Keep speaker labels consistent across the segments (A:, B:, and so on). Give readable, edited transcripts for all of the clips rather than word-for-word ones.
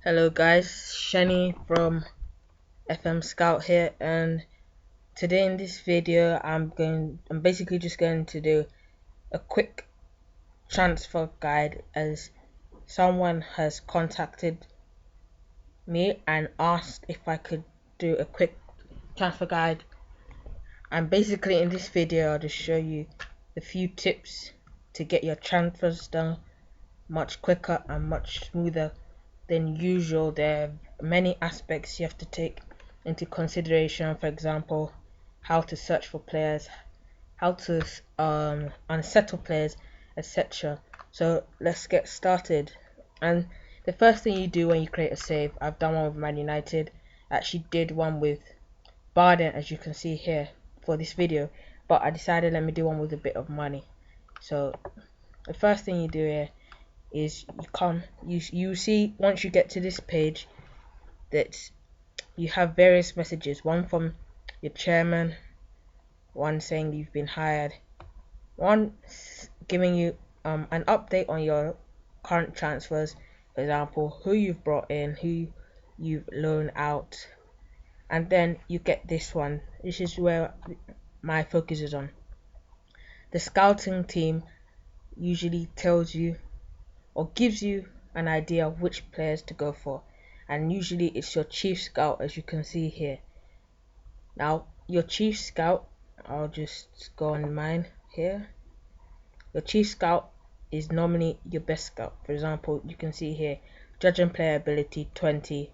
A: Hello guys, Shani from FM Scout here, and today in this video I'm basically just going to do a quick transfer guide, as someone has contacted me and asked if I could do a quick transfer guide. And basically in this video I'll just show you a few tips to get your transfers done much quicker and much smoother than usual. There are many aspects you have to take into consideration. For example, how to search for players, how to unsettle players, etc. So let's get started. And the first thing you do when you create a save, I've done one with Man United, actually did one with Barden, as you can see here for this video, but I decided let me do one with a bit of money. So the first thing you do here is you see, once you get to this page, that you have various messages, one from your chairman, one saying you've been hired, one giving you an update on your current transfers, for example who you've brought in, who you've loaned out, and then you get this one. This is where my focus is on. The scouting team usually tells you or gives you an idea of which players to go for, and usually it's your chief scout, as you can see here. Now your chief scout, I'll just go on mine here. Your chief scout is normally your best scout. For example, you can see here, judging player ability 20,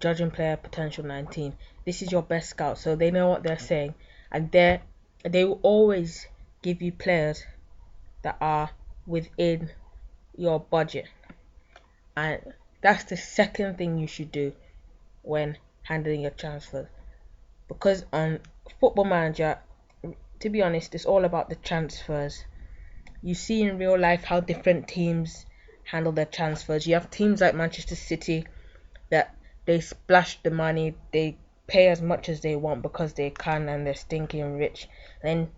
A: judging player potential 19. This is your best scout, so they know what they're saying, and they will always give you players that are within your budget. And that's the second thing you should do when handling your transfers, because on Football Manager, to be honest, it's all about the transfers. You see in real life how different teams handle their transfers. You have teams like Manchester City that they splash the money, they pay as much as they want because they can, and they're stinking rich. And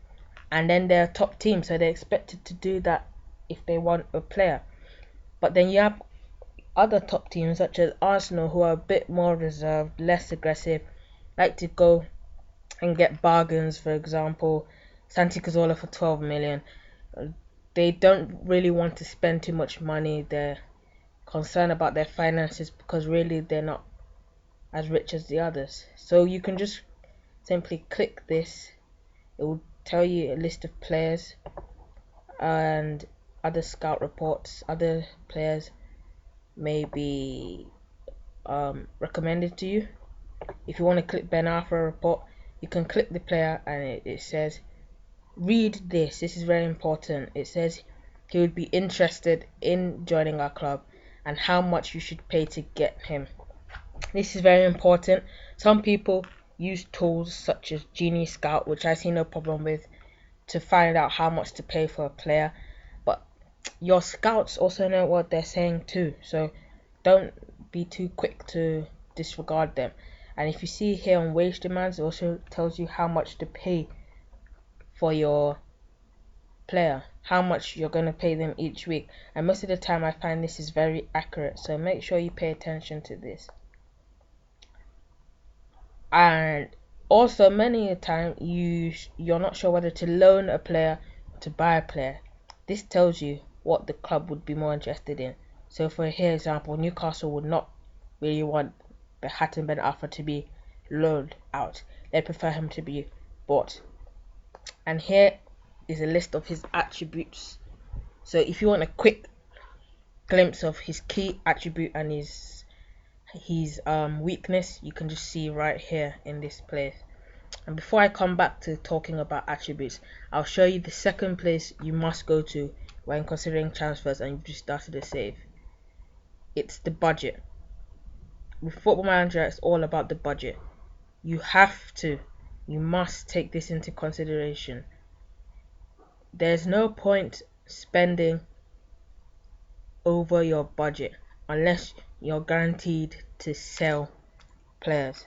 A: then they're a top team, so they're expected to do that if they want a player. But then you have other top teams such as Arsenal, who are a bit more reserved, less aggressive, like to go and get bargains. For example, Santi Cazorla for 12 million. They don't really want to spend too much money. They're concerned about their finances because really they're not as rich as the others. So you can just simply click this. It will tell you a list of players and other scout reports. Other players may be recommended to you. If you want to click Ben Arthur report, you can click the player, and it says, read this. This is very important. It says he would be interested in joining our club and how much you should pay to get him. This is very important. Some people use tools such as Genie Scout, which I see no problem with, to find out how much to pay for a player, but your scouts also know what they're saying too, so don't be too quick to disregard them. And if you see here on wage demands, it also tells you how much to pay for your player, how much you're going to pay them each week, and most of the time I find this is very accurate, so make sure you pay attention to this. And also, many a time you're not sure whether to loan a player or to buy a player. This tells you what the club would be more interested in. So for here example, Newcastle would not really want the Hatton Ben Arfa to be loaned out. They'd prefer him to be bought. And here is a list of his attributes. So if you want a quick glimpse of his key attribute and his weakness, you can just see right here in this place. And before I come back to talking about attributes, I'll show you the second place you must go to when considering transfers and you've just started a save. It's the budget. With Football Manager, it's all about the budget. You must take this into consideration. There's no point spending over your budget unless you're guaranteed to sell players,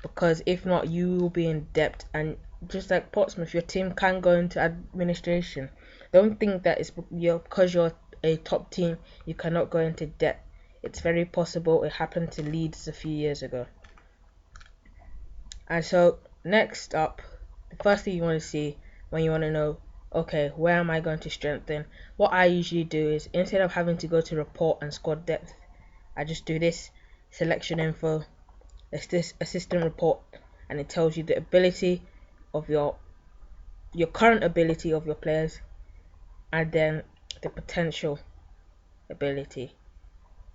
A: because if not, you will be in debt. And just like Portsmouth, your team can go into administration. Don't think that it's because you're a top team you cannot go into debt. it's very possible it happened to Leeds a few years ago. And so next up, the first thing you want to see when you want to know, okay, where am I going to strengthen? What I usually do is, instead of having to go to report and squad depth, I just do this: selection info, assistant report, and it tells you the ability of your current ability of your players, and then the potential ability.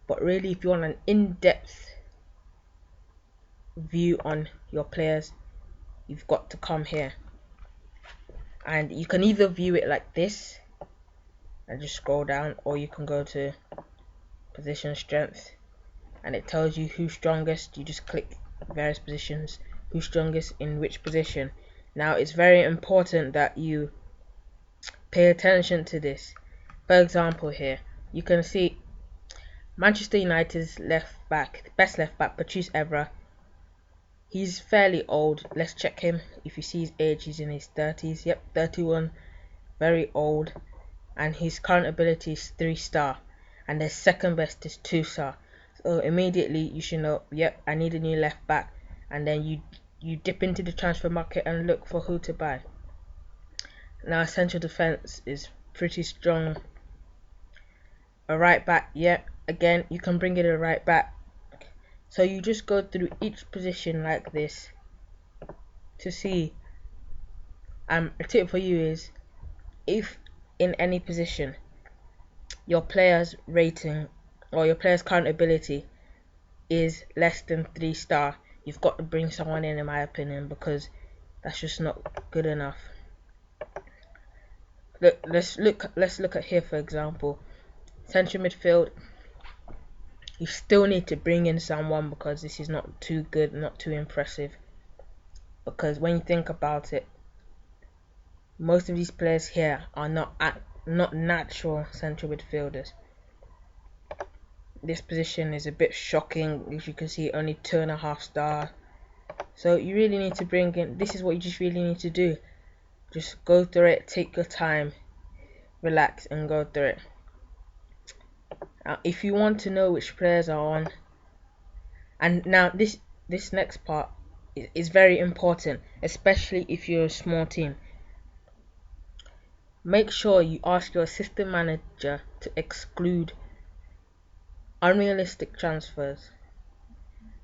A: But really, if you want an in-depth view on your players, you've got to come here, and you can either view it like this and just scroll down, or you can go to position strength and it tells you who's strongest. You just click various positions, who's strongest in which position. Now it's very important that you pay attention to this. For example, here you can see Manchester United's left back, best left back, Patrice Evra. He's fairly old. Let's check him. If you see his age, he's in his 30s. Yep, 31. Very old. And his current ability is 3-star. And their second best is 2-star. So immediately you should know, yep, I need a new left back. And then you dip into the transfer market and look for who to buy. Now central defense is pretty strong. A right back, yep, again you can bring in a right back. So you just go through each position like this to see. A tip for you is, if in any position your player's rating or your player's current ability is less than 3-star, you've got to bring someone in my opinion, because that's just not good enough. Let's look at here, for example, central midfield. You still need to bring in someone, because this is not too good, not too impressive. Because when you think about it, most of these players here are not natural central midfielders. This position is a bit shocking. As you can see, only 2.5-star. So you really need to bring in. This is what you just really need to do. Just go through it, take your time, relax, and go through it. Now, if you want to know which players are on, and now this next part is very important, especially if you're a small team. Make sure you ask your assistant manager to exclude unrealistic transfers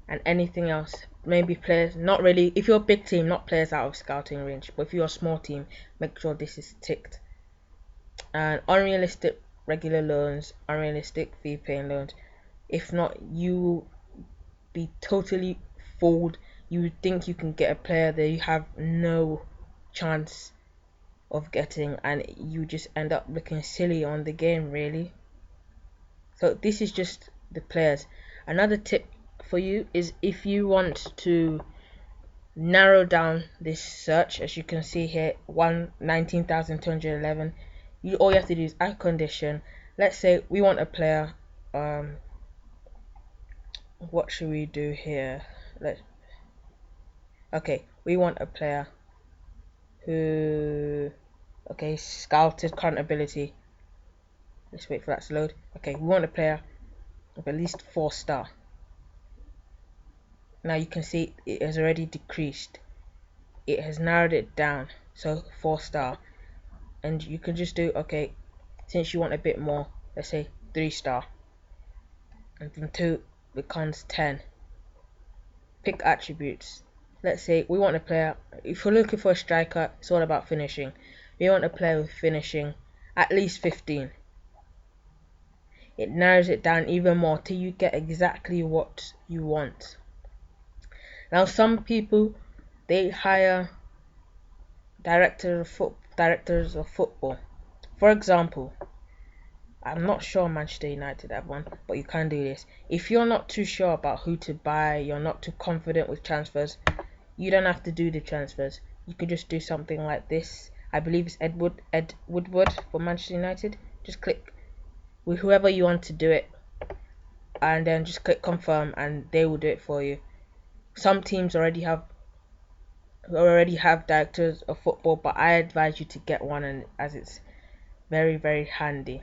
A: and anything else. Maybe players, not really, if you're a big team, not players out of scouting range, but if you're a small team, make sure this is ticked. And unrealistic regular loans, unrealistic fee paying loans. If not, you will be totally fooled. You would think you can get a player that you have no chance of getting, and you just end up looking silly on the game, really. So this is just the players. Another tip for you is, if you want to narrow down this search, as you can see here, 19,211, all you have to do is add condition. Let's say we want a player, what should we do here? We want a player who, scouted, current ability. Let's wait for that to load. Okay, we want a player of at least 4-star. Now you can see it has already decreased. It has narrowed it down, so 4-star. And you can just do, okay, since you want a bit more, let's say 3-star. And from 2 becomes 10. Pick attributes. Let's say we want a player, if you're looking for a striker, it's all about finishing. We want a player with finishing at least 15. It narrows it down even more till you get exactly what you want. Now some people, they hire directors of football. For example, I'm not sure Manchester United have one, but you can do this. If you're not too sure about who to buy, you're not too confident with transfers, you don't have to do the transfers. You could just do something like this. I believe it's Ed Woodward for Manchester United. Just click with whoever you want to do it, and then just click confirm, and they will do it for you. Some teams already have directors of football, but I advise you to get one, and as it's very, very handy.